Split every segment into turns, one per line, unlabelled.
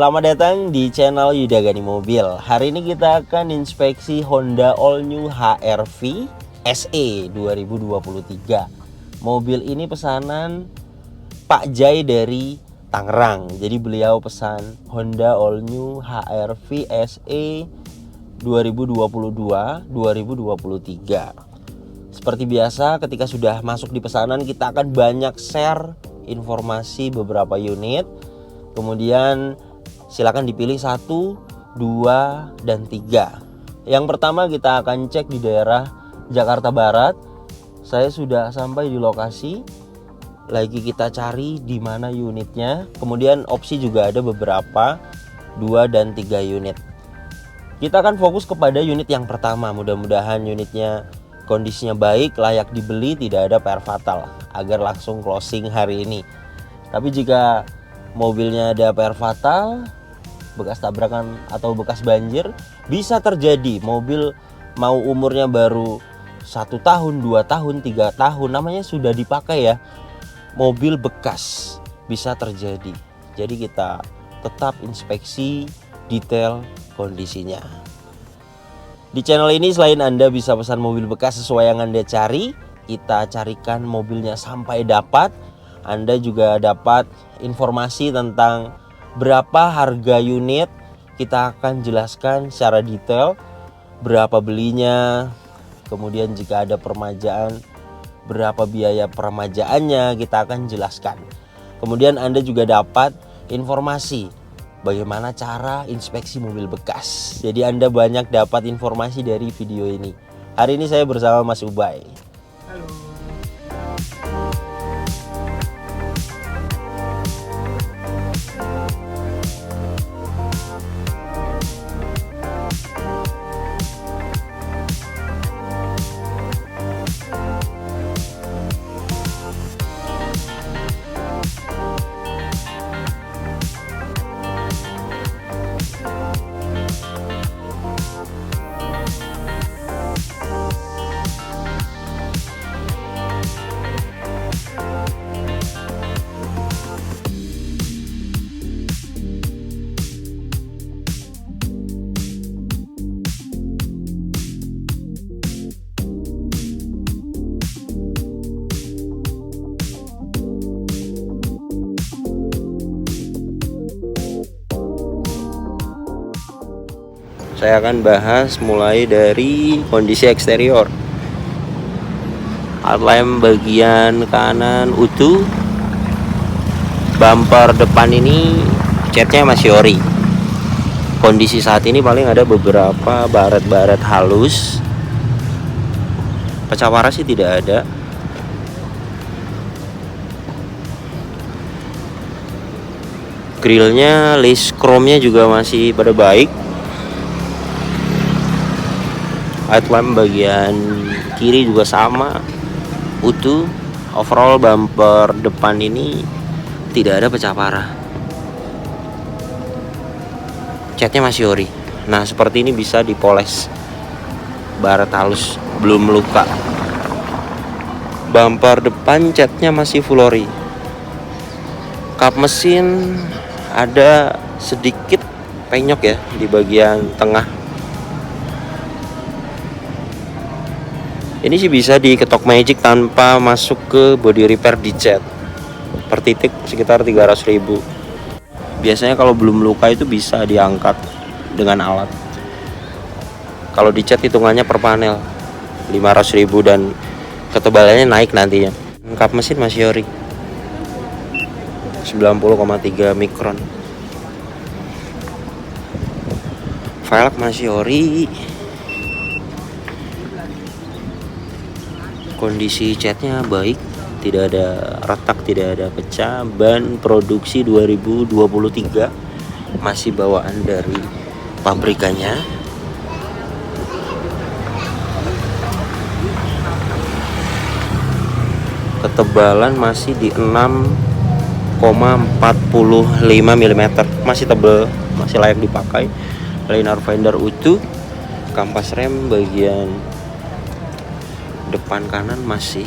Selamat datang di channel Yuda Gani Mobil. Hari ini kita akan inspeksi Honda All New HR-V SE 2023. Mobil ini pesanan Pak Jai dari Tangerang. Jadi beliau pesan Honda All New HR-V SE 2022-2023. Seperti biasa, ketika sudah masuk di pesanan kita akan banyak share informasi beberapa unit. Kemudian silakan dipilih 1, 2, dan 3. Yang pertama kita akan cek di daerah Jakarta Barat. Saya sudah sampai di lokasi. Lagi kita cari di mana unitnya. Kemudian opsi juga ada beberapa, 2 dan 3 unit. Kita akan fokus kepada unit yang pertama. Mudah-mudahan unitnya kondisinya baik, layak dibeli, tidak ada PR fatal agar langsung closing hari ini. Tapi jika mobilnya ada PR fatal, bekas tabrakan atau bekas banjir, bisa terjadi. Mobil mau umurnya baru 1 tahun, 2 tahun, 3 tahun, namanya sudah dipakai ya. Mobil bekas bisa terjadi. Jadi kita tetap inspeksi detail kondisinya. Di channel ini selain Anda bisa pesan mobil bekas sesuai yang Anda cari, kita carikan mobilnya sampai dapat. Anda juga dapat informasi tentang berapa harga unit. Kita akan jelaskan secara detail berapa belinya. Kemudian jika ada permajaan, berapa biaya permajaannya, kita akan jelaskan. Kemudian Anda juga dapat informasi bagaimana cara inspeksi mobil bekas. Jadi Anda banyak dapat informasi dari video ini. Hari ini saya bersama Mas Ubay.
Halo.
Saya akan bahas mulai dari kondisi eksterior. Headlamp bagian kanan utuh. Bumper depan ini catnya masih ori. Kondisi saat ini paling ada beberapa baret-baret halus. Pecah parah sih tidak ada. Grillnya, list chrome-nya juga masih pada baik. Headlamp bagian kiri juga sama, utuh. Overall bumper depan ini tidak ada pecah parah. Catnya masih ori. Nah seperti ini bisa dipoles. Baret halus, belum meluka. Bumper depan catnya masih full ori. Kap mesin ada sedikit penyok ya di bagian tengah. Ini sih bisa diketok magic tanpa masuk ke body repair di cat. Per titik sekitar 300.000. Biasanya kalau belum luka itu bisa diangkat dengan alat. Kalau di cat hitungannya per panel 500.000 dan ketebalannya naik nantinya. Kap mesin masih ori 90,3 mikron. Velg masih ori. Kondisi catnya baik, tidak ada retak, tidak ada pecah. Ban produksi 2023, masih bawaan dari pabrikannya. Ketebalan masih di 6,45 mm, masih tebal, masih layak dipakai. Liner fender utuh. Kampas rem bagian depan kanan masih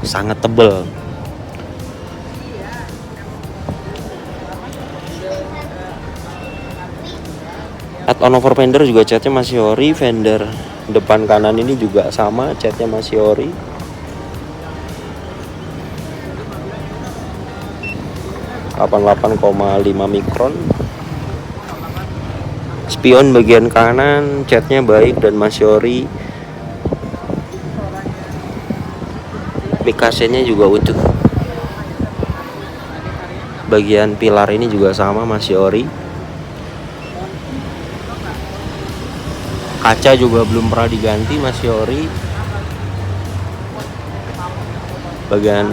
sangat tebal. Add-on over fender juga catnya masih ori. Fender depan kanan ini juga sama, catnya masih ori. (88,5 mikron). Spion bagian kanan catnya baik dan masih ori. Mikasennya juga utuh. Bagian pilar ini juga sama, masih ori. Kaca juga belum pernah diganti, masih ori. Bagian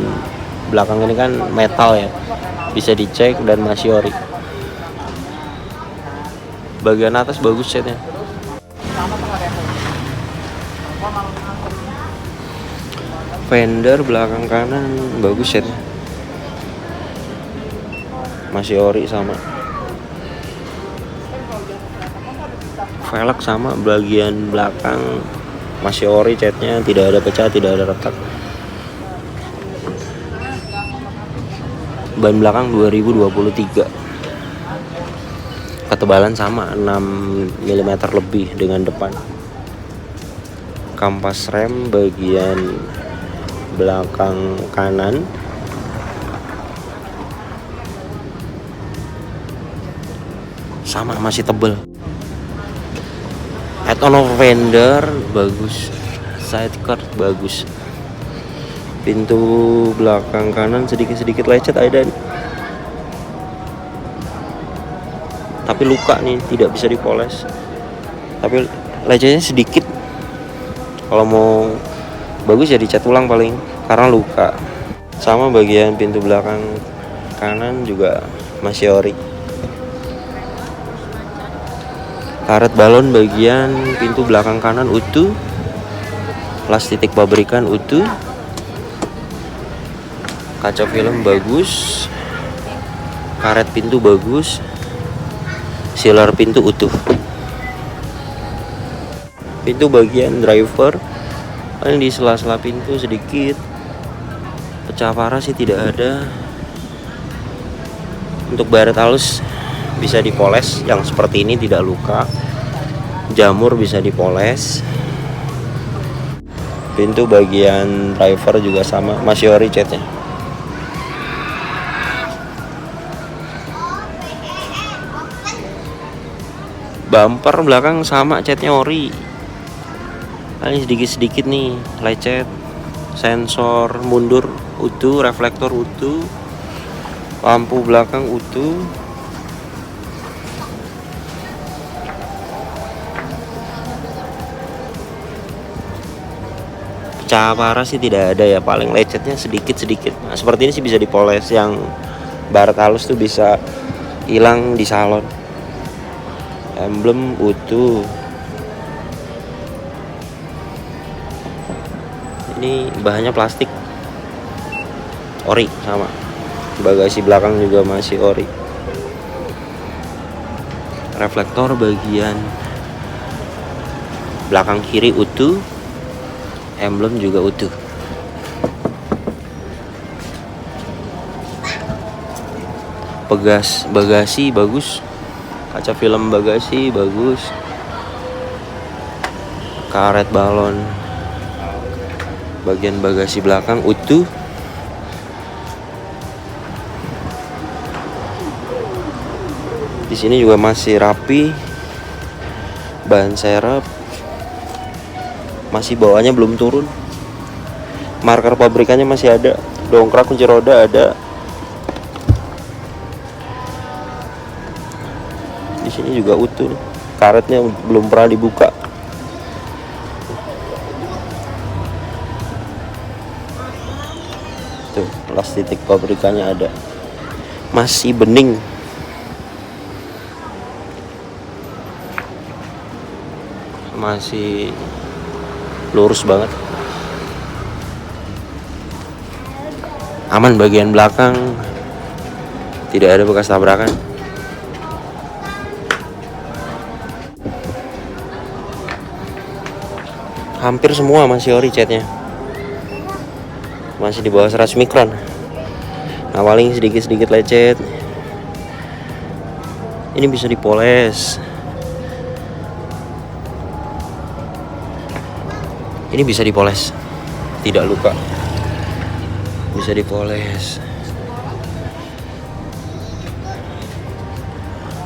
belakang ini kan metal ya, bisa dicek dan masih ori. Bagian atas bagus catnya. Fender belakang kanan bagus catnya, masih ori sama. Velg sama, bagian belakang masih ori catnya, tidak ada pecah, tidak ada retak. Ban belakang 2023. Ketebalan sama, 6 mm lebih dengan depan. Kampas rem bagian belakang kanan sama, masih tebal. Add-on over fender bagus, sidecar bagus. Pintu belakang kanan sedikit-sedikit lecet ada nih. Tapi luka nih, tidak bisa dipoles. Tapi lecetnya sedikit. Kalau mau bagus ya dicat ulang paling, karena luka. Sama bagian pintu belakang kanan juga masih ori. Karet balon bagian pintu belakang kanan utuh. Plas titik pabrikan utuh. Kaca film bagus. Karet pintu bagus. Sealer pintu utuh. Pintu bagian driver paling di sela-sela pintu sedikit pecah parah sih tidak ada. Untuk baret halus bisa dipoles, yang seperti ini tidak luka. Jamur bisa dipoles. Pintu bagian driver juga sama, masih ori catnya. Bumper belakang sama, catnya ori. Ini sedikit-sedikit nih lecet. Sensor mundur utuh, reflektor utuh. Lampu belakang utuh. Pecah parah sih tidak ada ya, paling lecetnya sedikit-sedikit. Nah, seperti ini sih bisa dipoles, yang baret halus tuh bisa hilang di salon. Emblem utuh. Ini bahannya plastik, ori sama. Bagasi belakang juga masih ori. Reflektor bagian belakang kiri utuh. Emblem juga utuh. Bagasi bagus. Kaca film bagasi bagus. Karet balon bagian bagasi belakang utuh. Di sini juga masih rapi. Ban serep masih, bawahnya belum turun. Marker pabrikannya masih ada. Dongkrak kunci roda ada. Di sini juga utuh. Karetnya belum pernah dibuka. Tuh, plas titik pabrikannya ada. Masih bening. Masih lurus banget. Aman bagian belakang, tidak ada bekas tabrakan. Hampir semua masih ori catnya, masih di bawah 100 mikron. Nah, paling sedikit-sedikit lecet. Ini bisa dipoles, Ini bisa dipoles, tidak luka, bisa dipoles.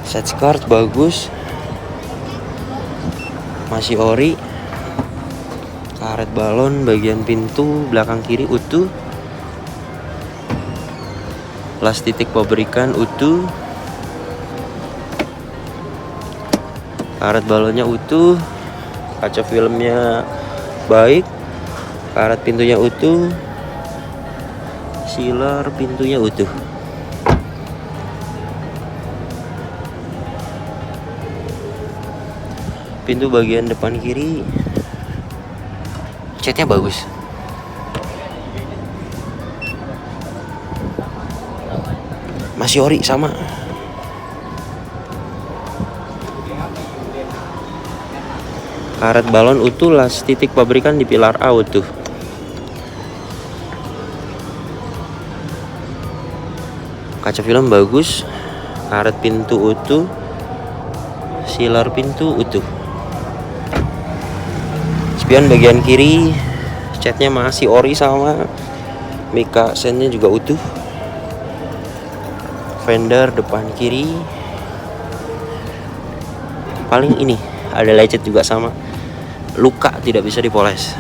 Set skirt bagus, masih ori. Karet balon bagian pintu belakang kiri utuh. Las titik pabrikan utuh. Karet balonnya utuh. Kaca filmnya baik. Karet pintunya utuh. Sealer pintunya utuh. Pintu bagian depan kiri catnya bagus. Masih ori sama. Karet balon utuh, las titik pabrikan di pilar A utuh. Kaca film bagus. Karet pintu utuh. Sealer pintu utuh. Spion bagian kiri catnya masih ori sama. Mika sennya juga utuh. Fender depan kiri paling ini ada lecet juga sama. Luka, tidak bisa dipoles.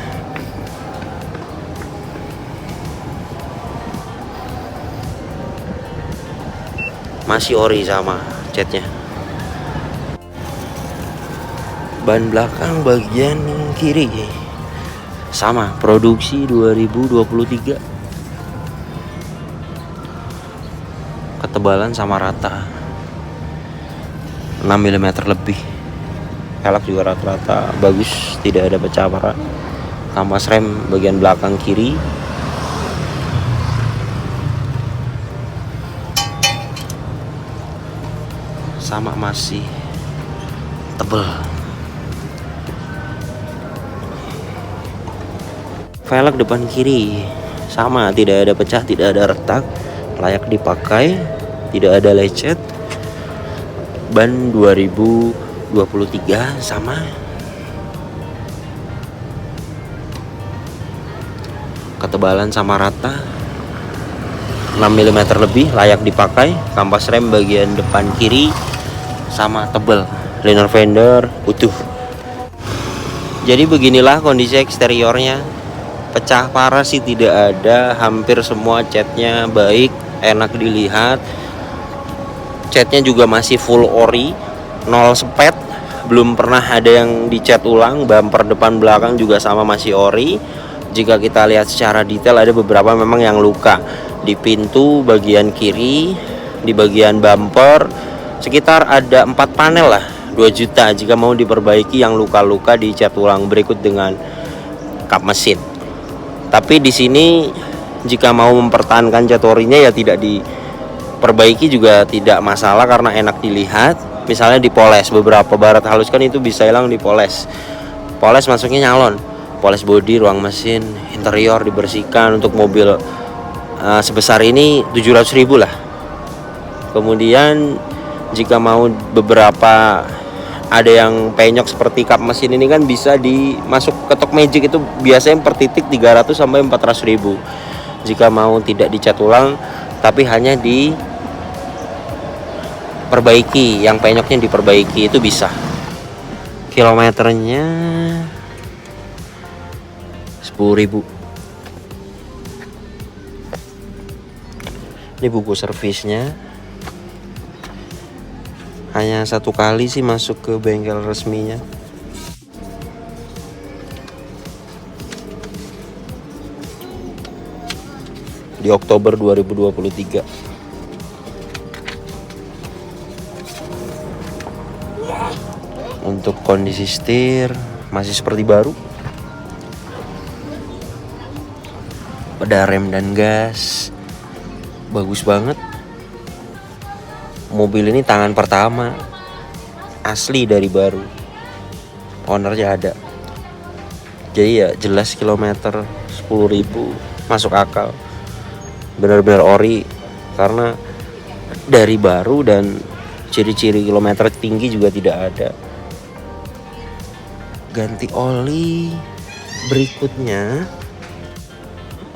Masih ori sama catnya. Ban belakang bagian kiri sama, produksi 2023. Ketebalan sama rata, 6 mm lebih. Velg juga rata-rata bagus, tidak ada pecah parah. Kampas rem bagian belakang kiri sama, masih tebal. Velg depan kiri sama, tidak ada pecah, tidak ada retak, layak dipakai, tidak ada lecet. Ban 2023 sama. Ketebalan sama rata, 6 mm lebih, layak dipakai. Kampas rem bagian depan kiri sama, tebal. Liner fender utuh. Jadi beginilah kondisi eksteriornya. Pecah parah sih tidak ada, hampir semua catnya baik, enak dilihat. Catnya juga masih full ori, 0 spet, belum pernah ada yang dicat ulang. Bumper depan belakang juga sama, masih ori. Jika kita lihat secara detail, ada beberapa memang yang luka di pintu bagian kiri, di bagian bumper. Sekitar ada 4 panel lah, 2 juta jika mau diperbaiki yang luka-luka dicat ulang berikut dengan kap mesin. Tapi di sini jika mau mempertahankan cat orinya ya tidak diperbaiki juga tidak masalah karena enak dilihat. Misalnya dipoles, beberapa barat halus kan itu bisa hilang dipoles. Poles masuknya nyalon. Poles bodi, ruang mesin, interior dibersihkan. Untuk mobil sebesar ini 700.000 lah. Kemudian jika mau beberapa ada yang penyok seperti kap mesin ini kan bisa dimasuk ketok magic, itu biasanya per titik 300 sampai 400.000. Jika mau tidak dicat ulang tapi hanya diperbaiki, yang penyoknya diperbaiki, itu bisa. Kilometernya 10.000. Ini buku servisnya. Hanya 1 kali sih masuk ke bengkel resminya. Di Oktober 2023. Untuk kondisi setir masih seperti baru. Ada rem dan gas bagus banget. Mobil ini tangan pertama, asli dari baru, ownernya ada. Jadi ya jelas kilometer 10.000 masuk akal, benar-benar ori karena dari baru dan ciri-ciri kilometer tinggi juga tidak ada. Ganti oli Berikutnya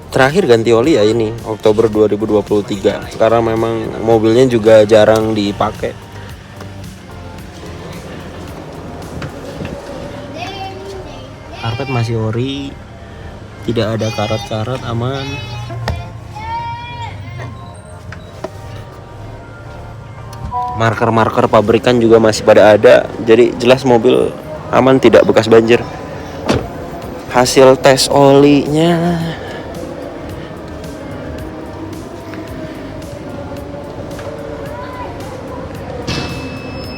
terakhir ganti oli ya, ini Oktober 2023. Sekarang memang mobilnya juga jarang dipakai. Karpet masih ori, tidak ada karat-karat, aman. Marker-marker pabrikan juga masih pada ada, jadi jelas mobil aman, tidak bekas banjir. Hasil tes olinya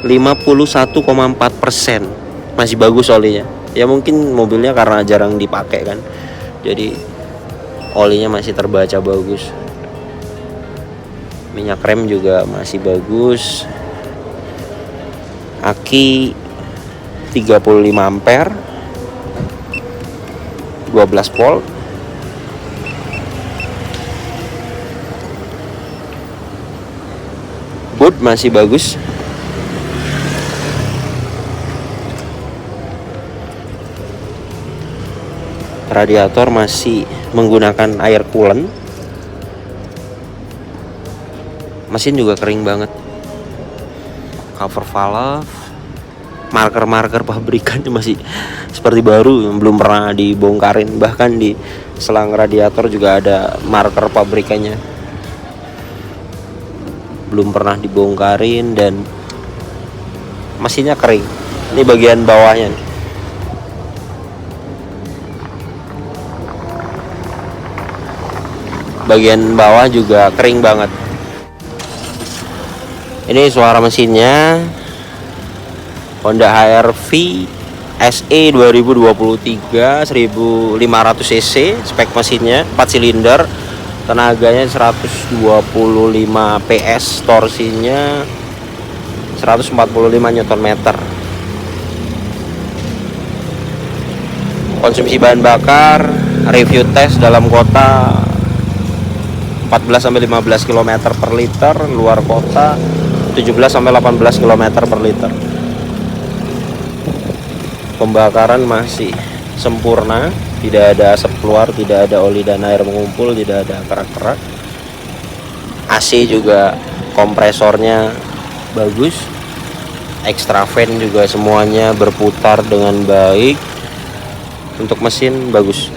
%51,4, masih bagus olinya. Ya mungkin mobilnya karena jarang dipakai kan, jadi olinya masih terbaca bagus. Minyak rem juga masih bagus. Aki 35 ampere, 12 volt. Boot masih bagus. Radiator masih menggunakan air coolant. Mesin juga kering banget. Cover valve, marker-marker pabrikan masih seperti baru, belum pernah dibongkarin. Bahkan di selang radiator juga ada marker pabrikannya, belum pernah dibongkarin. Dan mesinnya kering. Ini bagian bawahnya nih. Bagian bawah juga kering banget. Ini suara mesinnya Honda HR-V SE 2023 1500 cc. Spek mesinnya 4 silinder, tenaganya 125 PS, torsinya 145 Nm. Konsumsi bahan bakar, review tes dalam kota 14-15 km per liter, luar kota 17-18 km per liter. Pembakaran masih sempurna, tidak ada asap keluar, tidak ada oli dan air mengumpul, tidak ada kerak-kerak. AC juga kompresornya bagus, extra fan juga semuanya berputar dengan baik. Untuk mesin bagus.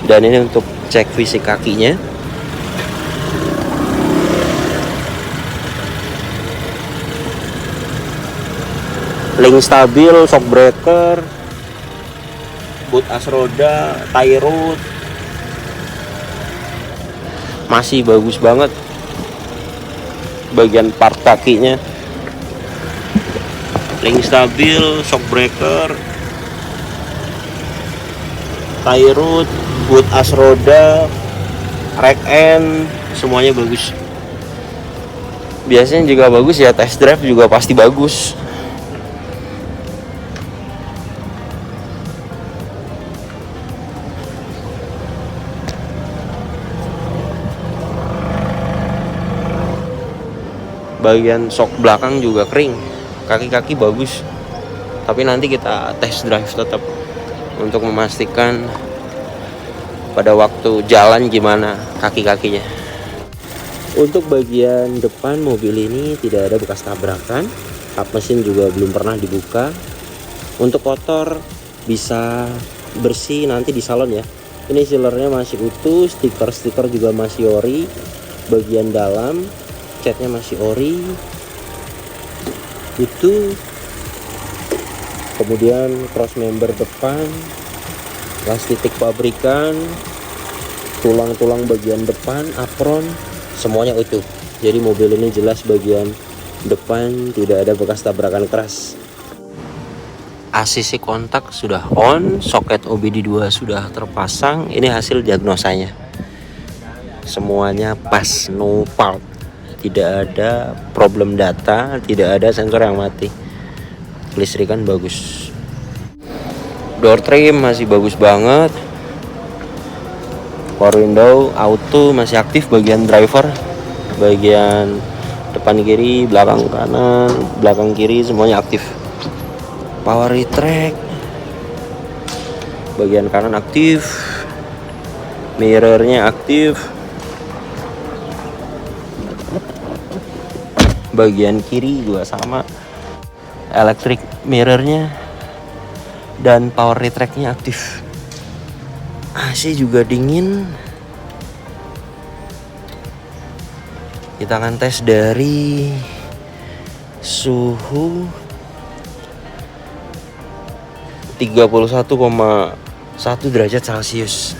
Dan ini untuk cek fisik kakinya. Link stabil, shock breaker, boot as roda, tie rod masih bagus banget. Bagian part kakinya link stabil, shock breaker, tie rod, boot as roda, rack end, semuanya bagus. Biasanya juga bagus ya, test drive juga pasti bagus. Bagian shock belakang juga kering, kaki-kaki bagus. Tapi nanti kita test drive tetap untuk memastikan pada waktu jalan gimana kaki-kakinya. Untuk bagian depan mobil ini tidak ada bekas tabrakan, kap mesin juga belum pernah dibuka. Untuk kotor bisa bersih nanti di salon ya. Ini sealernya masih utuh, stiker juga masih ori. Bagian dalam catnya masih ori, utuh. Kemudian cross member depan, plastik pabrikan, tulang-tulang bagian depan, apron, semuanya utuh. Jadi mobil ini jelas bagian depan tidak ada bekas tabrakan keras. ACC kontak sudah on, soket OBD2 sudah terpasang. Ini hasil diagnosanya, semuanya pas, no fault. Tidak ada problem data, tidak ada sensor yang mati. Kelistrikan bagus. Door trim masih bagus banget. Power window auto masih aktif, bagian driver, bagian depan kiri, belakang kanan, belakang kiri semuanya aktif. Power retract, Bagian kanan aktif, mirrornya aktif, bagian kiri juga sama, electric mirrornya dan power retract-nya aktif. AC juga dingin. Kita akan tes dari suhu 31,1 derajat Celcius.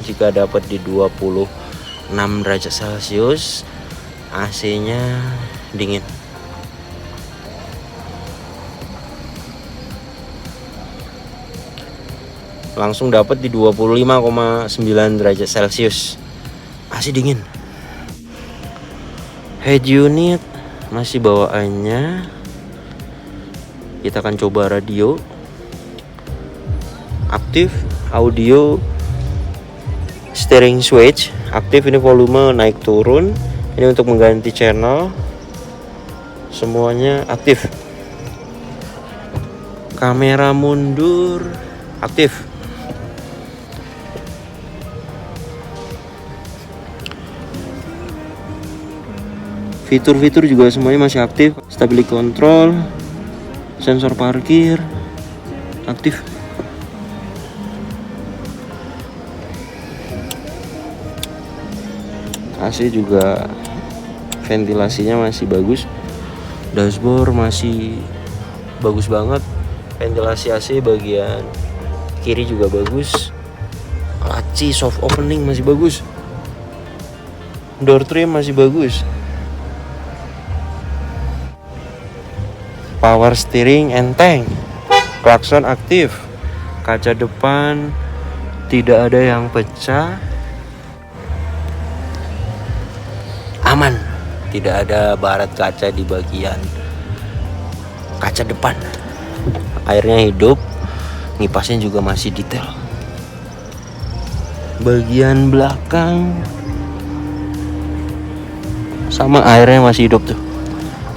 Jika dapat di 26 derajat Celcius, AC-nya dingin. Langsung dapat di 25,9 derajat Celcius, AC dingin. Head unit masih bawaannya. Kita akan coba radio aktif, audio, steering switch aktif. Ini volume naik turun, ini untuk mengganti channel, semuanya aktif. Kamera mundur aktif. Fitur-fitur juga semuanya masih aktif. Stability control, sensor parkir aktif. AC juga ventilasinya masih bagus. Dashboard masih bagus banget. Ventilasi AC bagian kiri juga bagus. Laci soft opening masih bagus. Door trim masih bagus. Power steering enteng. Klakson aktif. Kaca depan tidak ada yang pecah. Aman. Tidak ada baret kaca di bagian kaca depan. Airnya hidup. Ngipasnya juga masih detail. Bagian belakang sama, airnya masih hidup tuh.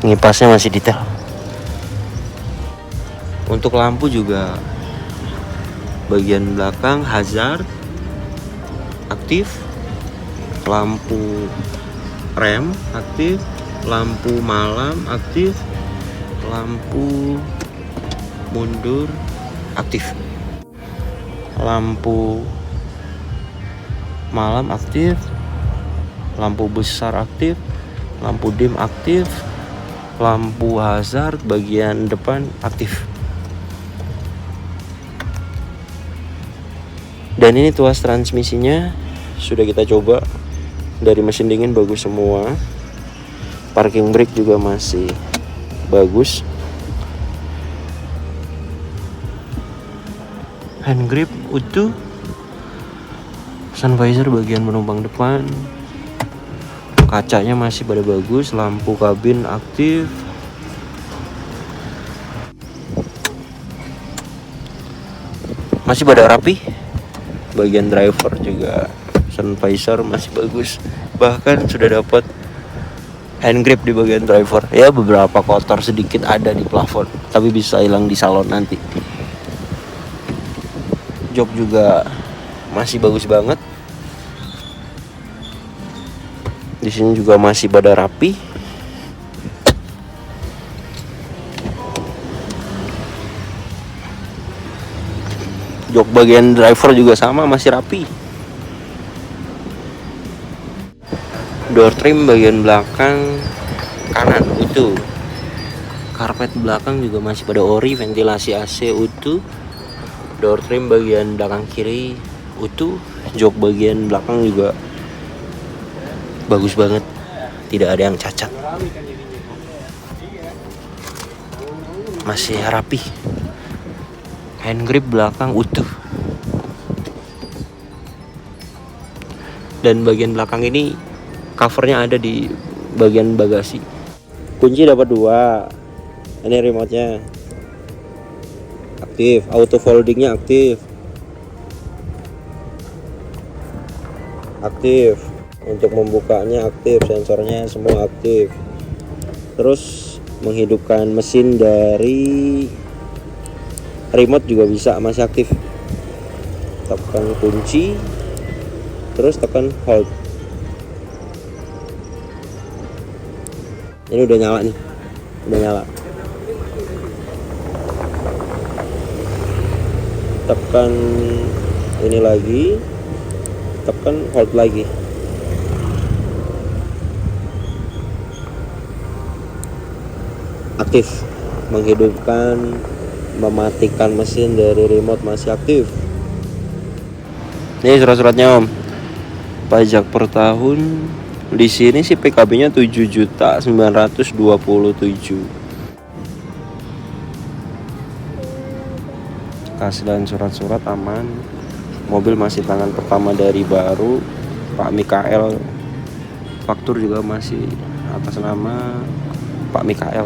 Ngipasnya masih detail. Untuk lampu juga bagian belakang hazard aktif, lampu rem aktif, lampu malam aktif, lampu mundur aktif, lampu malam aktif, lampu besar aktif, lampu dim aktif, lampu hazard bagian depan aktif. Dan ini tuas transmisinya sudah kita coba, dari mesin dingin bagus semua. Parking brake juga masih bagus. Hand grip utuh. Sun visor bagian penumpang depan, kacanya masih pada bagus. Lampu kabin aktif. Masih pada rapi. Bagian driver juga sun visor masih bagus. Bahkan sudah dapat hand grip di bagian driver. Ya, beberapa kotor sedikit ada di plafon, tapi bisa hilang di salon nanti. Jok juga masih bagus banget. Di sini juga masih pada rapi. Jok bagian driver juga sama, masih rapi. Door trim bagian belakang kanan utuh. Karpet belakang juga masih pada ori. Ventilasi AC utuh. Door trim bagian belakang kiri utuh. Jok bagian belakang juga bagus banget, tidak ada yang cacat, masih rapi. Hand grip belakang utuh. Dan bagian belakang ini covernya ada di bagian bagasi. Kunci dapat 2. Ini remote-nya aktif, auto foldingnya aktif. Untuk membukanya aktif, sensornya semua aktif. Terus menghidupkan mesin dari remote juga bisa, masih aktif. Tekan kunci, terus tekan hold. Ini udah nyala nih, udah nyala. Tekan ini lagi, tekan hold lagi. Aktif, menghidupkan, mematikan mesin dari remote masih aktif. Ini surat-suratnya Om. Pajak per tahun di sini sih PKB-nya 7.927. Kas dan surat-surat aman. Mobil masih tangan pertama dari baru Pak Mikael. Faktur juga masih atas nama Pak Mikael.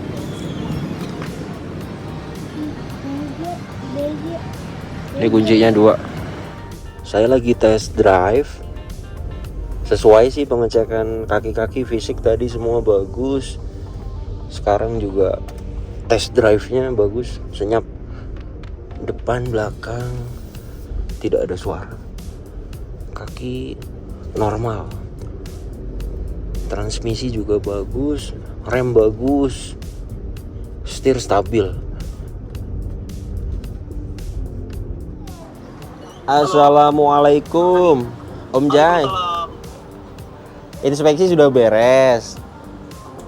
Ini kuncinya 2. Saya lagi test drive. Sesuai sih pengecekan kaki-kaki fisik tadi semua bagus. Sekarang juga test drive-nya bagus, senyap. Depan belakang tidak ada suara. Kaki normal. Transmisi juga bagus, rem bagus. Setir stabil. Assalamualaikum Om Jai. Inspeksi sudah beres.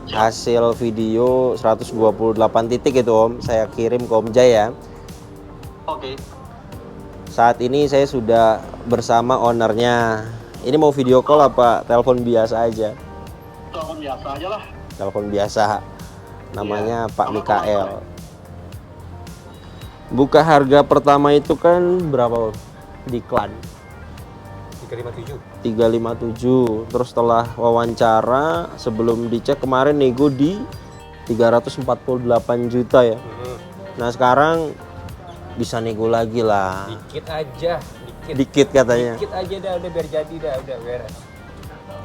Hasil video 128 titik itu Om, saya kirim ke Om Jai ya.
Oke.
Saat ini saya sudah bersama ownernya. Ini mau video call apa telepon biasa aja?
Telepon biasa aja lah.
Telepon biasa. Namanya
Iya.
Pak
Sama
Mikael.
telepon.
Buka harga pertama itu kan berapa Om? Diklan
357.
357. Terus setelah wawancara sebelum dicek kemarin nego di 348 juta ya. Nah sekarang bisa nego lagi lah.
Dikit aja,
Dikit katanya.
Dikit aja dah, udah biar jadi dah, udah beres.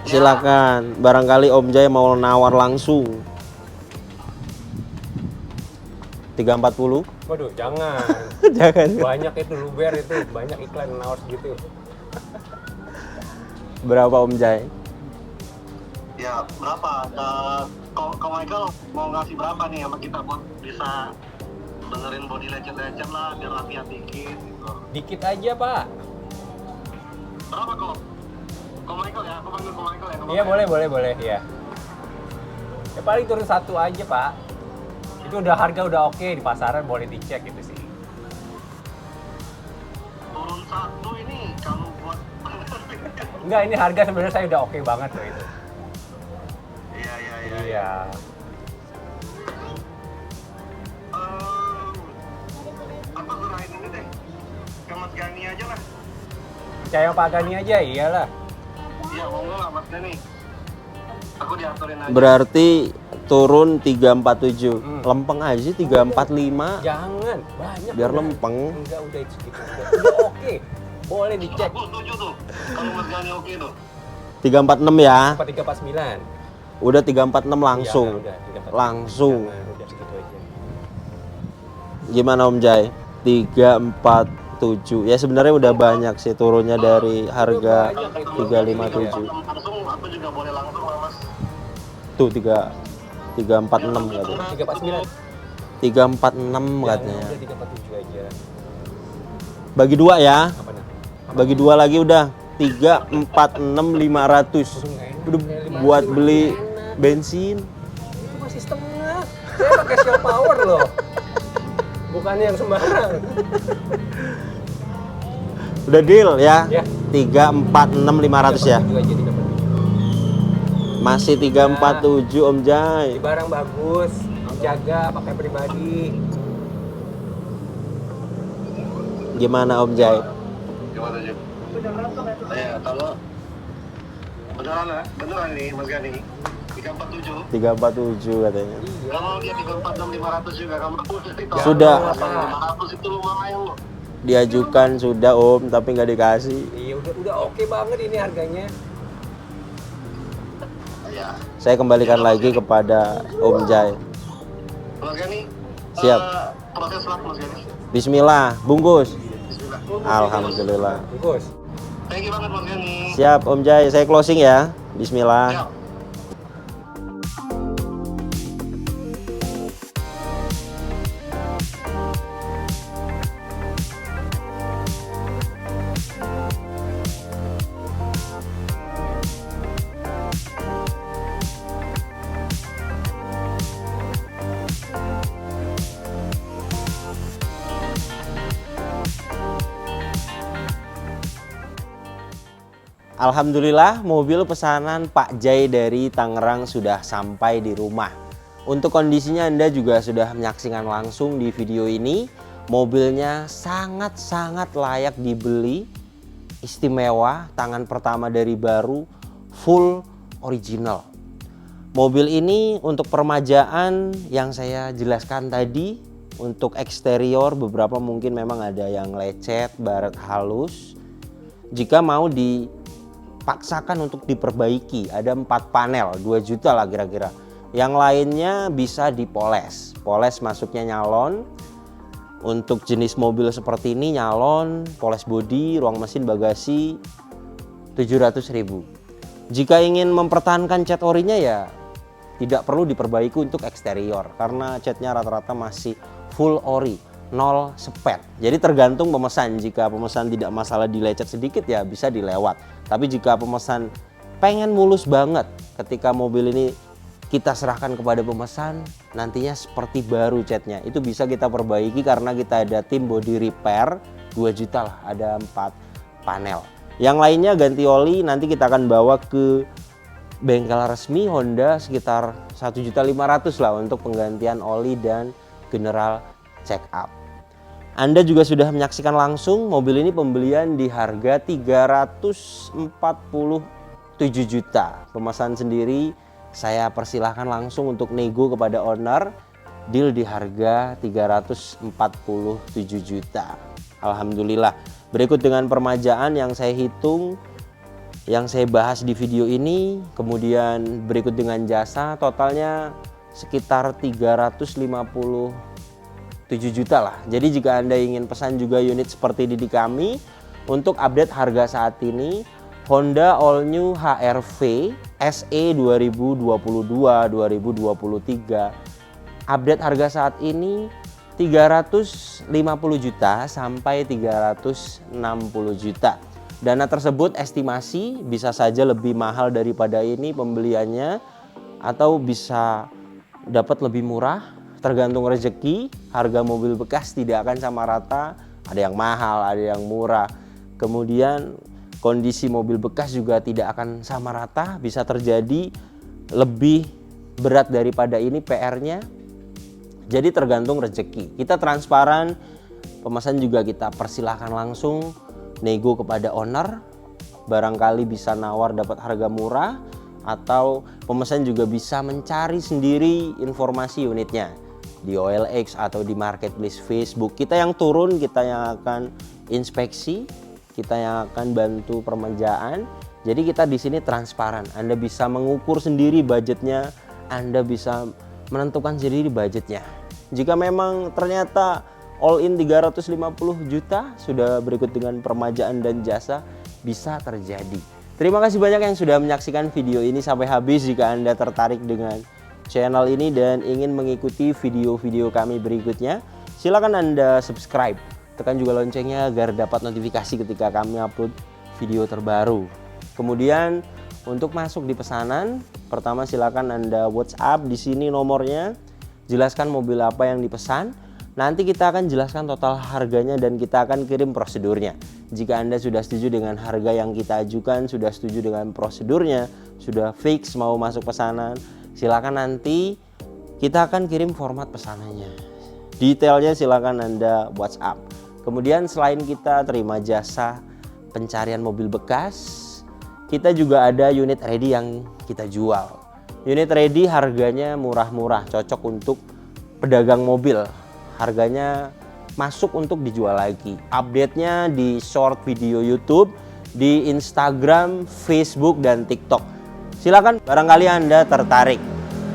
Silakan. Barangkali Om Jai mau nawar langsung. 340.
Waduh, jangan.
Jangan.
Banyak itu luber itu, banyak iklan nawar gitu.
Berapa Om Jai?
Ya berapa? Kau Michael mau ngasih berapa nih sama kita buat bisa benerin body lecet-lecet lah biar latihan dikit gitu.
Dikit aja, Pak.
Berapa kok? Kau Michael ya? Aku panggil kau Michael ya?
Iya, boleh ya. Ya paling turun 1 aja, Pak. Itu udah harga udah oke di pasaran, boleh dicek gitu sih.
Turun 1 ini kalau buat
Enggak, ini harga sebenarnya saya udah oke banget loh itu.
Iya.
Iya.
Apa serahin ini deh? Ke Mas Gani aja lah.
Percaya Pak Gani aja, iyalah.
Iya monggo lah Mas Gani. Aku diaturin aja.
Berarti turun 347. Lempeng aja 345.
Jangan, banyak.
Biar
udah.
lempeng.
Enggak, udah itu segitu. Udah oke. Boleh dicek.
Aku setuju tuh. Kalau Mas Gani oke tuh.
346 ya.
4349.
Udah 346 langsung.
Jangan, udah 349.
Langsung.
Jangan, udah segitu aja.
Gimana Om Jai? 347. Ya sebenarnya udah banyak sih turunnya dari harga 357.
Langsung aku juga boleh langsung lah Mas.
Tuh 346 katanya.
349.
346 katanya.
Udah 347 aja.
Bagi 2 ya.
Apa nih?
Bagi 2 lagi udah 346 500. Udah buat beli bensin.
Itu masih setengah. Saya pakai Shell Power loh. Bukannya yang sembarang.
Udah deal ya.
Ya.
346 500 ya.
347 aja, 347.
Masih 347 Om Jai.
Di barang bagus, jaga pakai pribadi.
Gimana Om Jai?
Gimana Jim? Ya kalau beneran nih Mas Gani 347.
347 katanya.
Kalau dia 346 500 juga kamu
Sudah.
500 itu lumayan loh.
Diajukan sudah Om, tapi nggak dikasih.
Iya, udah oke banget ini harganya.
Ya.
Saya kembalikan lagi kepada Om Jai.
Mas Gani
Siap.
Proses lah Mas Ganis.
Bismillah, bungkus.
Bismillah.
Alhamdulillah.
Bagus.
Thank you banget Mas Ganis.
Siap Om Jai, saya closing ya. Bismillah.
Siap.
Alhamdulillah mobil pesanan Pak Jai dari Tangerang sudah sampai di rumah. Untuk kondisinya Anda juga sudah menyaksikan langsung di video ini. Mobilnya sangat-sangat layak dibeli, istimewa, tangan pertama dari baru, full original. Mobil ini untuk permajaan yang saya jelaskan tadi, untuk eksterior beberapa mungkin memang ada yang lecet, baret halus. Jika mau dipaksakan untuk diperbaiki, ada 4 panel, 2 juta lah kira-kira. Yang lainnya bisa dipoles. Poles masuknya nyalon. Untuk jenis mobil seperti ini nyalon, poles bodi, ruang mesin, bagasi 700.000. Jika ingin mempertahankan cat orinya ya tidak perlu diperbaiki untuk eksterior karena catnya rata-rata masih full ori, 0 spet. Jadi tergantung pemesan. Jika pemesan tidak masalah dilecet sedikit ya bisa dilewat. Tapi jika pemesan pengen mulus banget ketika mobil ini kita serahkan kepada pemesan, nantinya seperti baru catnya. Itu bisa kita perbaiki karena kita ada tim body repair, 2 juta lah, ada 4 panel. Yang lainnya ganti oli, nanti kita akan bawa ke bengkel resmi Honda sekitar 1.500.000 lah untuk penggantian oli dan general check up. Anda juga sudah menyaksikan langsung mobil ini pembelian di harga 347 juta. Pemesan sendiri saya persilahkan langsung untuk nego kepada owner, deal di harga 347 juta. Alhamdulillah. Berikut dengan permajaan yang saya hitung, yang saya bahas di video ini, kemudian berikut dengan jasa, totalnya sekitar 357 juta lah. Jadi jika Anda ingin pesan juga unit seperti ini di kami, untuk update harga saat ini, Honda All New HR-V SE 2022-2023 update harga saat ini 350 juta sampai 360 juta. Dana tersebut estimasi bisa saja lebih mahal daripada ini pembeliannya atau bisa dapat lebih murah, tergantung rezeki. Harga mobil bekas tidak akan sama rata, ada yang mahal, ada yang murah. Kemudian kondisi mobil bekas juga tidak akan sama rata, bisa terjadi lebih berat daripada ini PR-nya. Jadi tergantung rezeki. Kita transparan, pemesan juga kita persilahkan langsung nego kepada owner. Barangkali bisa nawar dapat harga murah, atau pemesan juga bisa mencari sendiri informasi unitnya di OLX atau di marketplace Facebook. Kita yang turun, kita yang akan inspeksi, kita yang akan bantu permajaan. Jadi kita di sini transparan. Anda bisa mengukur sendiri budgetnya, Anda bisa menentukan sendiri budgetnya. Jika memang ternyata all in 350 juta, sudah berikut dengan permajaan dan jasa, bisa terjadi. Terima kasih banyak yang sudah menyaksikan video ini sampai habis. Jika Anda tertarik dengan channel ini dan ingin mengikuti video-video kami berikutnya, silakan Anda subscribe. Tekan juga loncengnya agar dapat notifikasi ketika kami upload video terbaru. Kemudian untuk masuk di pesanan, pertama silakan Anda WhatsApp, di sini nomornya, jelaskan mobil apa yang dipesan. Nanti kita akan jelaskan total harganya dan kita akan kirim prosedurnya. Jika Anda sudah setuju dengan harga yang kita ajukan, sudah setuju dengan prosedurnya, sudah fix mau masuk pesanan, silakan nanti kita akan kirim format pesanannya. Detailnya silakan Anda WhatsApp. Kemudian selain kita terima jasa pencarian mobil bekas, kita juga ada unit ready yang kita jual. Unit ready harganya murah-murah, cocok untuk pedagang mobil. Harganya masuk untuk dijual lagi. Update-nya di short video YouTube, di Instagram, Facebook, dan TikTok. Silakan barangkali Anda tertarik.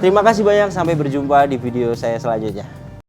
Terima kasih banyak, sampai berjumpa di video saya selanjutnya.